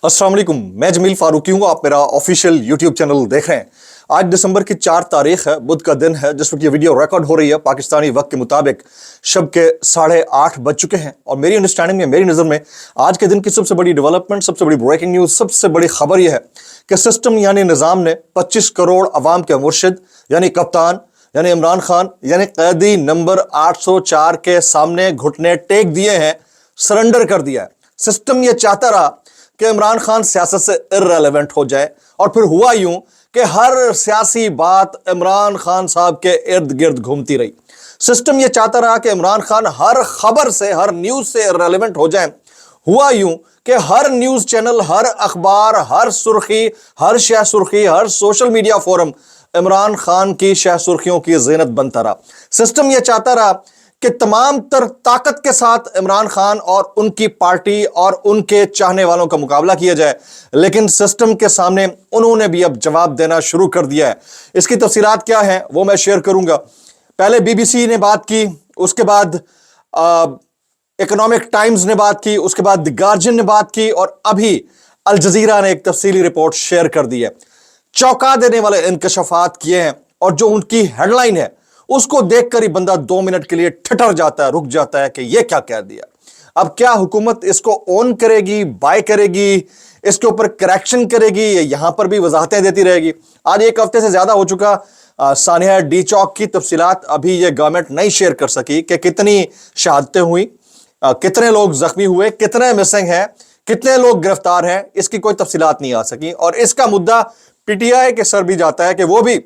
अस्सलाम वालेकुम, मैं जमील फारूकी हूँ। आप मेरा ऑफिशियल यूट्यूब चैनल देख रहे हैं। आज दिसंबर की 4 तारीख है, बुध का दिन है, जिस वक्त ये वीडियो रिकॉर्ड हो रही है पाकिस्तानी वक्त के मुताबिक शब के 8:30 बज चुके हैं। और मेरी अंडरस्टैंडिंग में, मेरी नज़र में आज के दिन की सबसे बड़ी डेवलपमेंट, सबसे बड़ी ब्रेकिंग न्यूज़, सबसे बड़ी खबर यह है कि सिस्टम यानी निज़ाम ने 25 करोड़ अवाम के मुर्शिद यानी कप्तान यानी इमरान खान यानी कैदी नंबर 804 के सामने घुटने टेक दिए हैं, सरेंडर कर दिया है। सिस्टम ये चाहता रहा कि इमरान खान सियासत से इर्रेलेवेंट हो जाए, और फिर हुआ यूं कि हर सियासी बात इमरान खान साहब के इर्द गिर्द घूमती रही। सिस्टम यह चाहता रहा कि इमरान खान हर खबर से, हर न्यूज से इर्रेलेवेंट हो जाए। हुआ यूं कि हर न्यूज चैनल, हर अखबार, हर सुर्खी, हर शह सुर्खी, हर social media forum Imran Khan की शह सुर्खियों की ज़ीनत बनता रहा। सिस्टम यह चाहता रहा कि तमाम तर ताकत के साथ इमरान खान और उनकी पार्टी और उनके चाहने वालों का मुकाबला किया जाए, लेकिन सिस्टम के सामने उन्होंने भी अब जवाब देना शुरू कर दिया है। इसकी तफसीलात क्या है वो मैं शेयर करूंगा। पहले बीबीसी ने बात की, उसके बाद इकोनॉमिक टाइम्स ने बात की, उसके बाद द गार्जियन ने बात की, और अभी अल जजीरा ने एक तफसीली रिपोर्ट शेयर कर दी है। चौंका देने वाले इंकशाफात किए हैं, और जो उनकी हेडलाइन है उसको देखकर ही बंदा 2 मिनट के लिए ठिठर जाता है, रुक जाता है कि यह क्या कह दिया। अब क्या हुकूमत इसको ऑन करेगी, बाय करेगी, इसके ऊपर करेक्शन करेगी, यहां पर भी वजाहतें देती रहेगी। आज एक हफ्ते से ज्यादा हो चुका, सानिया डी चौक की तफसीलात अभी ये गवर्नमेंट नहीं शेयर कर सकी कि कितनी शहादतें हुई, कितने लोग जख्मी हुए, कितने मिसिंग हैं, कितने लोग गिरफ्तार हैं, इसकी कोई तफसीलात नहीं आ सकी। और इसका मुद्दा पीटीआई के सर भी जाता है कि वो भी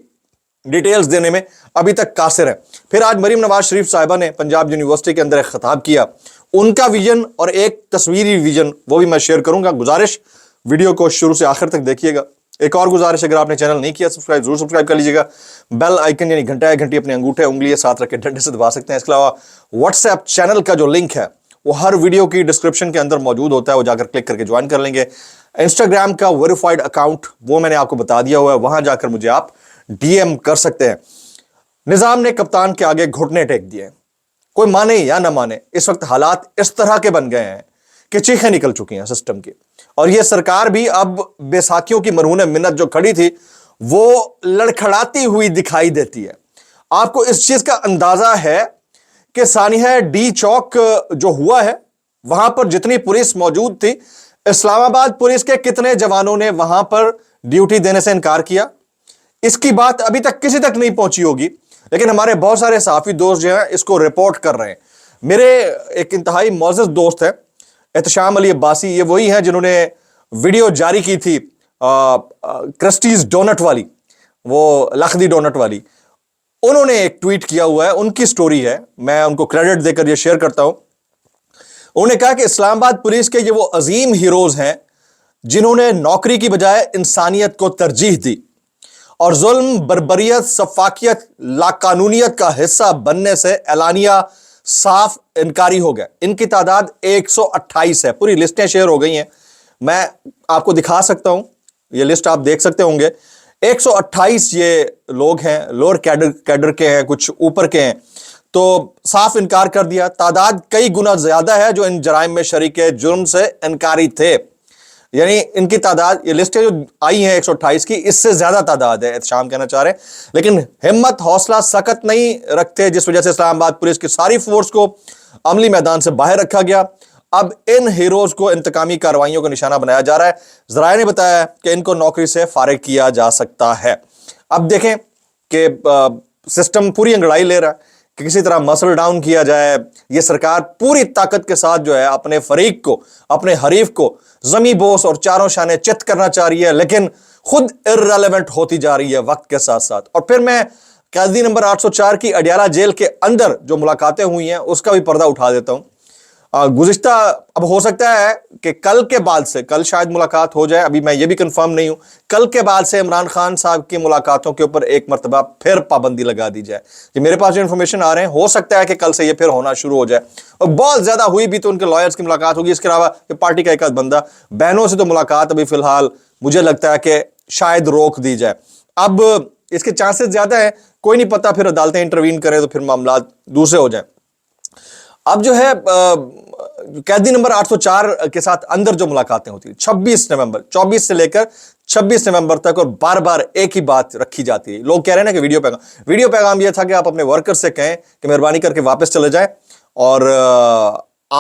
डिटेल्स देने में अभी तक कासिर है। फिर आज मरीम नवाज शरीफ साहिबा ने पंजाब यूनिवर्सिटी के अंदर एक खिताब किया, उनका विजन और एक तस्वीरी विजन वो भी मैं शेयर करूंगा। गुजारिश वीडियो को शुरू से आखिर तक देखिएगा। एक और गुजारिश, अगर आपने चैनल नहीं किया सब्सक्राइब जरूर सब्सक्राइब कर लीजिएगा। बेल आइकन यानी घंटा या घंटी अपने अंगूठे उंगली साथ रख के डंडे से दबा सकते हैं। इसके अलावा व्हाट्सएप चैनल का जो लिंक है वो हर वीडियो की डिस्क्रिप्शन के अंदर मौजूद होता है, वो जाकर क्लिक करके ज्वाइन कर लेंगे। इंस्टाग्राम का वेरीफाइड अकाउंट वो मैंने आपको बता दिया हुआ है, वहां जाकर मुझे आप डीएम कर सकते हैं। निजाम ने कप्तान के आगे घुटने टेक दिए, कोई माने या ना माने, इस वक्त हालात इस तरह के बन गए हैं कि चीखें निकल चुकी हैं सिस्टम की। और यह सरकार भी अब बैसाखियों की मरहून मिन्नत जो खड़ी थी वो लड़खड़ाती हुई दिखाई देती है। आपको इस चीज का अंदाजा है कि सानिया डी चौक जो हुआ है वहां पर जितनी पुलिस मौजूद थी, इस्लामाबाद पुलिस के कितने जवानों ने वहां पर ड्यूटी देने से इनकार किया, इसकी बात अभी तक किसी तक नहीं पहुंची होगी। लेकिन हमारे बहुत सारे सहाफी दोस्त जो हैं इसको रिपोर्ट कर रहे हैं। मेरे एक इंतहाई मोअज़्ज़ज़ दोस्त है एहतशाम अली अब्बासी, ये वही हैं जिन्होंने वीडियो जारी की थी क्रस्टीज डोनट वाली, वो लखदी डोनट वाली। उन्होंने एक ट्वीट किया हुआ है, उनकी स्टोरी है, मैं उनको क्रेडिट देकर ये शेयर करता हूं। उन्होंने कहा कि इस्लामाबाद पुलिस के ये वो अजीम हीरोज हैं जिन्होंने नौकरी की बजाय इंसानियत को तरजीह दी और जुल्म, बर्बरियत, सफाकियत, लाकानूनियत का हिस्सा बनने से एलानिया साफ इनकारी हो गए। इनकी तादाद 128 है, पूरी लिस्टें शेयर हो गई हैं, मैं आपको दिखा सकता हूं, ये लिस्ट आप देख सकते होंगे। 128 ये लोग हैं, लोअर कैडर के हैं, कुछ ऊपर के हैं, तो साफ इनकार कर दिया। तादाद कई गुना ज्यादा है जो इन जराइम में शरीक जुर्म से इनकारी थे, यानी इनकी तादाद, ये लिस्टें जो आई हैं 128 की, इससे ज्यादा तादाद है, एहतशाम कहना चाह रहे हैं। लेकिन हिम्मत, हौसला, सकत नहीं रखते, जिस वजह से इस्लामाबाद पुलिस की सारी फोर्स को अमली मैदान से बाहर रखा गया। अब इन हीरोज को इंतकामी कार्रवाइयों का निशाना बनाया जा रहा है। जराये ने बताया कि इनको नौकरी से फारिग किया जा सकता है। अब देखें कि सिस्टम पूरी अंगड़ाई ले रहा है कि किसी तरह मसल डाउन किया जाए। यह सरकार पूरी ताकत के साथ जो है अपने फरीक को, अपने हरीफ को जमी बोस और चारों शाने चित करना चाह रही है, लेकिन खुद इर्रेलेवेंट होती जा रही है वक्त के साथ साथ। और फिर मैं कैदी नंबर 804 की अडियाला जेल के अंदर जो मुलाकातें हुई हैं उसका भी पर्दा उठा देता हूं। गुज़िश्ता, अब हो सकता है कि कल के बाद से, कल शायद मुलाकात हो जाए, अभी मैं ये भी कंफर्म नहीं हूं, कल के बाद से इमरान खान साहब की मुलाकातों के ऊपर एक मरतबा फिर पाबंदी लगा दी जाए। कि मेरे पास जो इन्फॉर्मेशन आ रहे हैं, हो सकता है कि कल से ये फिर होना शुरू हो जाए। और बहुत ज्यादा हुई भी तो उनके लॉयर्स की मुलाकात होगी, इसके अलावा पार्टी का एक आध बंदा, बहनों से तो मुलाकात अभी फिलहाल मुझे लगता है कि शायद रोक दी जाए। अब इसके चांसेस ज्यादा है, कोई नहीं पता फिर अदालतें इंटरवीन करें तो फिर मामला दूसरे हो जाए। اب جو ہے قیدی نمبر 804 کے ساتھ اندر جو ملاقاتیں ہوتی ہیں 26 نومبر 24 سے لے کر 26 نومبر تک، اور بار بار ایک ہی بات رکھی جاتی ہے. لوگ کہہ رہے ہیں نا کہ ویڈیو پیغام یہ تھا کہ آپ اپنے ورکر سے کہیں کہ مہربانی کر کے واپس چلے جائیں، اور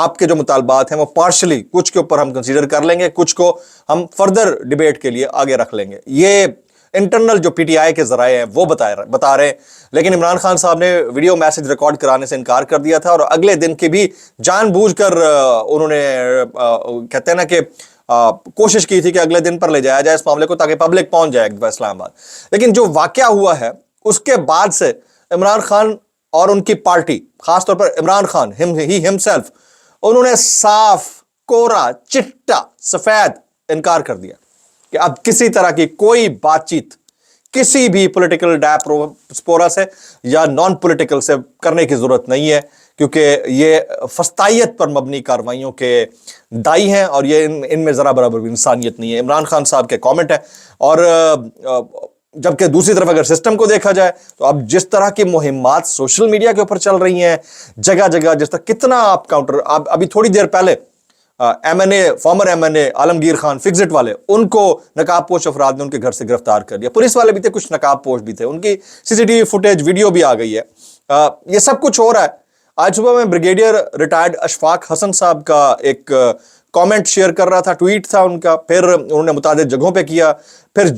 آپ کے جو مطالبات ہیں وہ پارشلی کچھ کے اوپر ہم کنسیڈر کر لیں گے، کچھ کو ہم فردر ڈیبیٹ کے لیے آگے رکھ لیں گے. یہ انٹرنل جو پی ٹی آئی کے ذرائع ہیں وہ بتا رہے ہیں. لیکن عمران خان صاحب نے ویڈیو میسج ریکارڈ کرانے سے انکار کر دیا تھا، اور اگلے دن کی بھی جان بوجھ کر انہوں نے کہتے ہیں نا کہ کوشش کی تھی کہ اگلے دن پر لے جایا جائے اس معاملے کو، تاکہ پبلک پہنچ جائے اسلام آباد. لیکن جو واقعہ ہوا ہے اس کے بعد سے عمران خان اور ان کی پارٹی، خاص طور پر عمران خان ہی ہمسیلف، انہوں نے صاف کورا چٹا سفید انکار کر دیا کہ اب کسی طرح کی کوئی بات چیت کسی بھی پولیٹیکل ڈائسپورا سے یا نان پولیٹیکل سے کرنے کی ضرورت نہیں ہے، کیونکہ یہ فسطائیت پر مبنی کارروائیوں کے دائی ہیں، اور یہ ان میں ذرا برابر بھی انسانیت نہیں ہے. عمران خان صاحب کے کامنٹ ہے. اور جبکہ دوسری طرف اگر سسٹم کو دیکھا جائے تو اب جس طرح کی مہمات سوشل میڈیا کے اوپر چل رہی ہیں جگہ جگہ، جس طرح کتنا آپ کاؤنٹر، ابھی تھوڑی دیر پہلے فارمر ایم این اے عالمگیر خان فکزٹ والے، ان کو نقاب پوش افراد نے ان کے گھر سے گرفتار کر لیا. پولیس والے بھی تھے، کچھ نقاب پوش بھی تھے، ان کی CCTV footage video بھی آ گئی ہے. یہ سب کچھ ہو رہا ہے. آج صبح میں بریگیڈیئر ریٹائرڈ اشفاق حسن صاحب کا ایک کامنٹ شیئر کر رہا تھا، ٹویٹ تھا ان کا، پھر انہوں نے متعدد جگہوں پہ کیا. پھر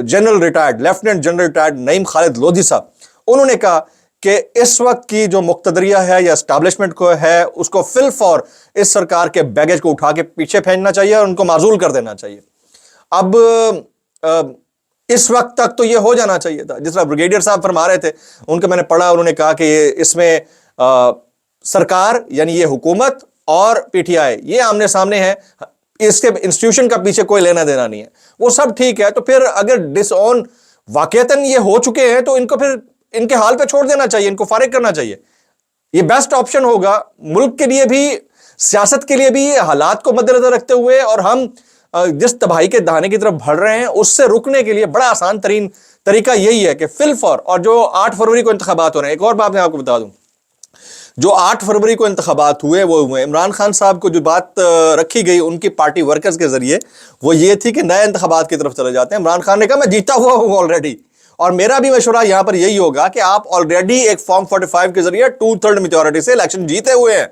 general retired lieutenant general retired Naeem Khalid Lodhi صاحب، انہوں نے کہا کہ اس وقت کی جو مقتدریہ ہے یا اسٹیبلشمنٹ کو ہے، اس کو فل فور اس سرکار کے بیگیج کو اٹھا کے پیچھے پھینکنا چاہیے اور ان کو معزول کر دینا چاہیے. اب اس وقت تک تو یہ ہو جانا چاہیے تھا. جس طرح بریگیڈیئر صاحب فرما رہے تھے، ان کا میں نے پڑھا، انہوں نے کہا کہ اس میں سرکار یعنی یہ حکومت اور پی ٹی آئی یہ آمنے سامنے ہے، اس کے انسٹیٹیوشن کا پیچھے کوئی لینا دینا نہیں ہے. وہ سب ٹھیک ہے، تو پھر اگر ڈس اون واقعتاً یہ ہو چکے ہیں تو ان کو پھر ان کے حال پہ چھوڑ دینا چاہیے، ان کو فارغ کرنا چاہیے. یہ بیسٹ آپشن ہوگا ملک کے لیے بھی، سیاست کے لیے بھی. حالات کو مد نظر رکھتے ہوئے اور ہم جس تباہی کے دہانے کی طرف بڑھ رہے ہیں اس سے رکنے کے لیے بڑا آسان ترین طریقہ یہی ہے کہ فل فور. اور جو 8 فروری کو انتخابات ہو رہے ہیں، ایک اور بات میں آپ کو بتا دوں، جو 8 فروری کو انتخابات ہوئے وہ ہوئے، عمران خان صاحب کو جو بات رکھی گئی ان کی پارٹی ورکرز کے ذریعے وہ یہ تھی کہ نئے انتخابات کی طرف چلے جاتے ہیں. عمران خان نے کہا میں جیتا ہوا ہوں آلریڈی، اور میرا بھی مشورہ یہاں پر یہی ہوگا کہ آپ آلریڈی ایک فارم 45 کے ذریعے 2/3 میجورٹی سے الیکشن جیتے ہوئے ہیں.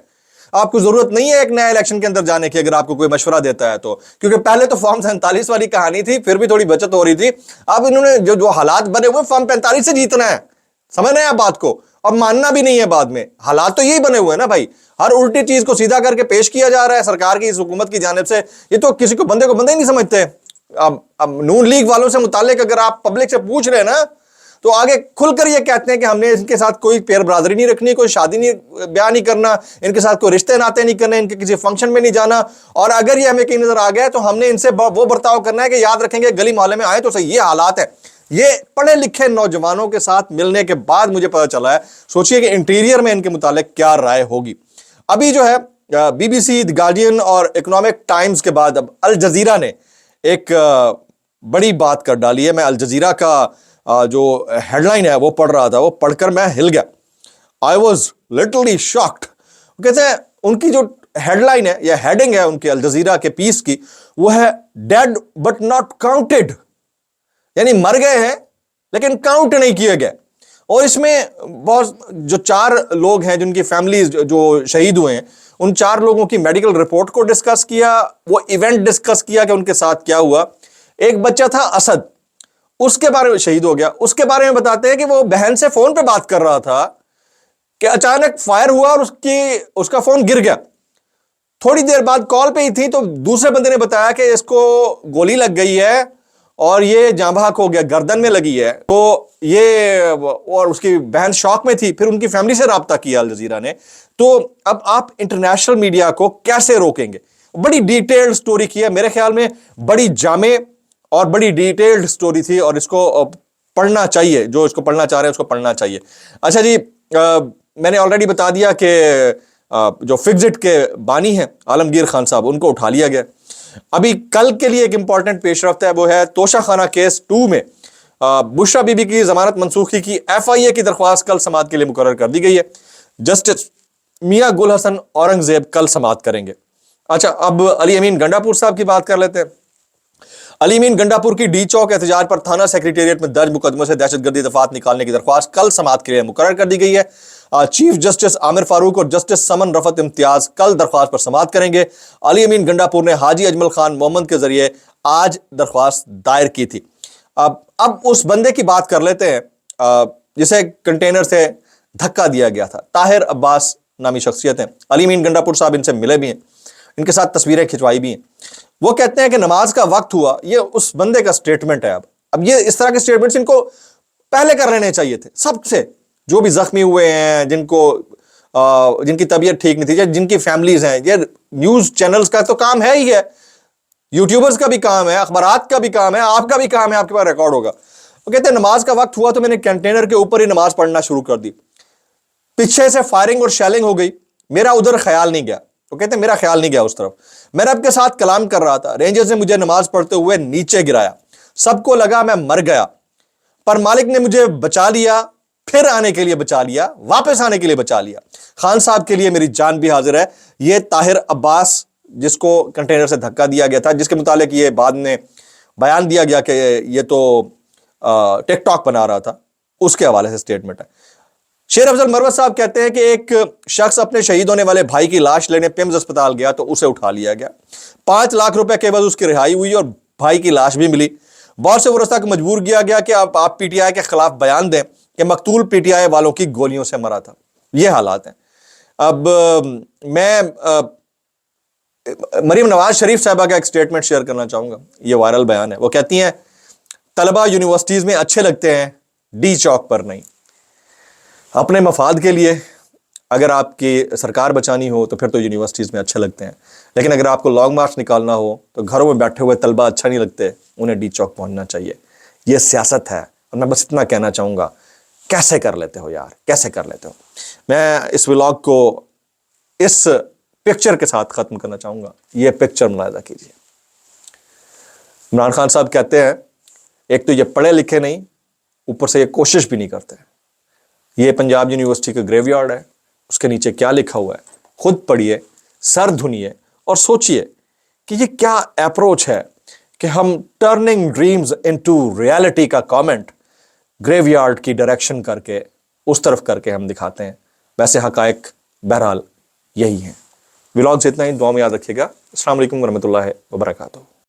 آپ کو ضرورت نہیں ہے ایک نیا الیکشن کے اندر جانے کی، اگر آپ کو کوئی مشورہ دیتا ہے تو، کیونکہ پہلے تو فارم 47 والی کہانی تھی، پھر بھی تھوڑی بچت ہو رہی تھی. اب انہوں نے جو حالات بنے ہوئے فارم 45 سے جیتنا ہے، سمجھ رہے ہیں آپ بات کو، اور ماننا بھی نہیں ہے بعد میں. حالات تو یہی بنے ہوئے ہیں نا بھائی، ہر الٹی چیز کو سیدھا کر کے پیش کیا جا رہا ہے سرکار کی، اس حکومت کی جانب سے. یہ تو کسی کو بندے ہی نہیں سمجھتے. اب نون لیگ والوں سے متعلق اگر آپ پبلک سے پوچھ رہے ہیں نا تو آگے کھل کر یہ کہتے ہیں کہ ہم نے ان کے ساتھ کوئی پیر برادری نہیں رکھنی، کوئی شادی نہیں بیاہ نہیں کرنا، ان کے ساتھ کوئی رشتے ناطے نہیں کرنے، ان کے کسی فنکشن میں نہیں جانا، اور اگر یہ ہمیں کہیں نظر آ گیا تو ہم نے ان سے وہ برتاؤ کرنا ہے کہ یاد رکھیں گے گلی محلے میں آئے تو صحیح. یہ حالات ہے. یہ پڑھے لکھے نوجوانوں کے ساتھ ملنے کے بعد مجھے پتا چلا ہے. سوچئے کہ انٹیریئر میں ان کے متعلق کیا رائے ہوگی. ابھی جو ہے B B C, the Guardian اور اکنامک ٹائمز کے بعد اب الجزیرہ نے ایک بڑی بات کر ڈالی ہے. میں الجزیرہ کا جو ہیڈ لائن ہے وہ پڑھ رہا تھا، وہ پڑھ کر میں ہل گیا. I was literally shocked. کہتے ہیں ان کی جو ہیڈ لائن ہے یا ہیڈنگ ہے ان کے الجزیرہ کے پیس کی، وہ ہے ڈیڈ بٹ ناٹ کاؤنٹڈ، یعنی مر گئے ہیں لیکن کاؤنٹ نہیں کیے گئے. اور اس میں بہت جو 4 لوگ ہیں جن کی فیملیز جو شہید ہوئے ہیں، ان 4 لوگوں کی میڈیکل رپورٹ کو ڈسکس کیا، وہ ایونٹ ڈسکس کیا کہ ان کے ساتھ کیا ہوا. ایک بچہ تھا اسد، اس کے بارے میں شہید ہو گیا. اس کے بارے میں بتاتے ہیں کہ وہ بہن سے فون پہ بات کر رہا تھا کہ اچانک فائر ہوا اور اس کا فون گر گیا. تھوڑی دیر بعد کال پہ ہی تھی تو دوسرے بندے نے بتایا کہ اس کو گولی لگ گئی ہے اور یہ جاں بحق ہو گیا، گردن میں لگی ہے. تو یہ اور اس کی بہن شوق میں تھی. پھر ان کی فیملی سے رابطہ کیا الجزیرہ نے. تو اب آپ انٹرنیشنل میڈیا کو کیسے روکیں گے؟ بڑی ڈیٹیلڈ سٹوری کی ہے، میرے خیال میں بڑی جامع اور بڑی ڈیٹیلڈ سٹوری تھی، اور اس کو پڑھنا چاہیے. جو اس کو پڑھنا چاہ رہے ہیں اس کو پڑھنا چاہیے. اچھا جی، میں نے آلریڈی بتا دیا کہ جو فکزٹ کے بانی ہیں عالمگیر خان صاحب، ان کو اٹھا لیا گیا. ابھی کل کے لیے ایک امپورٹنٹ پیش رفت ہے، وہ ہے توشہ خانہ کیس 2 میں بشرا بی بی کی ضمانت منسوخی کی FIA کی درخواست کل سماعت کے لیے مقرر کر دی گئی ہے. جسٹس मियां गुल हसन औरंगजेब कल समाअत करेंगे। अच्छा, अब अली अमीन गंडापुर साहब की बात कर लेते हैं। अली अमीन गंडापुर की डी चौक एहतजाज पर थाना सेक्रेटेरिएट में दर्ज मुकदमों से दहशतगर्दी दफात निकालने की दरख्वास्त कल समाअत के लिए मुकर्रर कर दी गई है। चीफ जस्टिस आमिर फारूक और जस्टिस समन रफत इम्तियाज कल दरख्वास्त पर समाअत करेंगे। अली अमीन गंडापुर ने हाजी अजमल खान मोहम्मद के जरिए आज दरख्वास्त दायर की थी। अब उस बंदे की बात कर लेते हैं जिसे कंटेनर से धक्का दिया गया था। ताहिर अब्बास नामी शख्सियत है। अली अमीन गंडापुर साहब इनसे मिले भी हैं, इनके साथ तस्वीरें खिंचवाई भी हैं। वो कहते हैं कि नमाज का वक्त हुआ, ये उस बंदे का स्टेटमेंट है। अब ये इस तरह के स्टेटमेंट्स इनको पहले कर लेने चाहिए थे सबसे, जो भी जख्मी हुए हैं, जिनकी तबीयत ठीक नहीं थी, या जिनकी फैमिलीज हैं। ये न्यूज चैनल्स का तो काम है ही है, यूट्यूबर्स का भी काम है, अखबारात का भी काम है, आपका भी काम है, आपके पास रिकॉर्ड होगा। वो कहते हैं नमाज का वक्त हुआ तो मैंने कंटेनर के ऊपर ही नमाज पढ़ना शुरू कर दी। पीछे से फायरिंग और शेलिंग हो गई, मेरा उधर ख्याल नहीं गया। वो कहते हैं मेरा ख्याल नहीं गया उस तरफ। मैं रब के साथ कलाम कर रहा था, रेंजर्स ने मुझे नमाज पढ़ते हुए नीचे गिराया, सबको लगा मैं मर गया, पर मालिक ने मुझे बचा लिया, फिर आने के लिए बचा लिया, वापस आने के लिए बचा लिया। खान साहब के लिए मेरी जान भी हाजिर है। ये ताहिर अब्बास जिसको कंटेनर से धक्का दिया गया था, जिसके मुतालिक ये बाद में बयान दिया गया कि ये तो टिकटॉक बना रहा था, उसके हवाले से स्टेटमेंट है। शेर अफजल मरवत साहब कहते हैं कि एक शख्स अपने शहीद होने वाले भाई की लाश लेने पिम्स अस्पताल गया तो उसे उठा लिया गया। 5 लाख रुपए के बाद उसकी रिहाई हुई और भाई की लाश भी मिली। बहुत से वरसा को मजबूर किया गया कि आप पीटीआई के खिलाफ बयान दें कि मकतूल पीटीआई वालों की गोलियों से मरा था। ये हालात हैं। अब मैं मरीम नवाज शरीफ साहबा का एक स्टेटमेंट शेयर करना चाहूंगा। ये वायरल बयान है। वो कहती हैं तलबा यूनिवर्सिटीज में अच्छे लगते हैं, डी चौक पर नहीं। अपने मफाद के लिए अगर आपकी सरकार बचानी हो तो फिर तो यूनिवर्सिटीज़ में अच्छे लगते हैं, लेकिन अगर आपको लॉन्ग मार्च निकालना हो तो घरों में बैठे हुए तलबा अच्छा नहीं लगते, उन्हें डी चौक पहुंचना चाहिए। ये सियासत है। और मैं बस इतना कहना चाहूँगा, कैसे कर लेते हो यार, कैसे कर लेते हो। मैं इस व्लॉग को इस पिक्चर के साथ ख़त्म करना चाहूँगा। ये पिक्चर मुलाहिजा कीजिए। इमरान खान साहब कहते हैं एक तो ये पढ़े लिखे नहीं, ऊपर से ये कोशिश भी नहीं करते। ये पंजाब यूनिवर्सिटी का ग्रेवयार्ड है, उसके नीचे क्या लिखा हुआ है खुद पढ़िए, सर धुनिए और सोचिए कि ये क्या अप्रोच है कि हम टर्निंग ड्रीम्स इनटू रियलिटी का कमेंट ग्रेवयार्ड की डायरेक्शन करके उस तरफ करके हम दिखाते हैं। वैसे हकायक बहरहाल यही हैं। व्लॉग से इतना ही, दुआ में याद रखिएगा। अस्सलाम वालेकुम वरहमतुल्लाहि वबरकातुहू।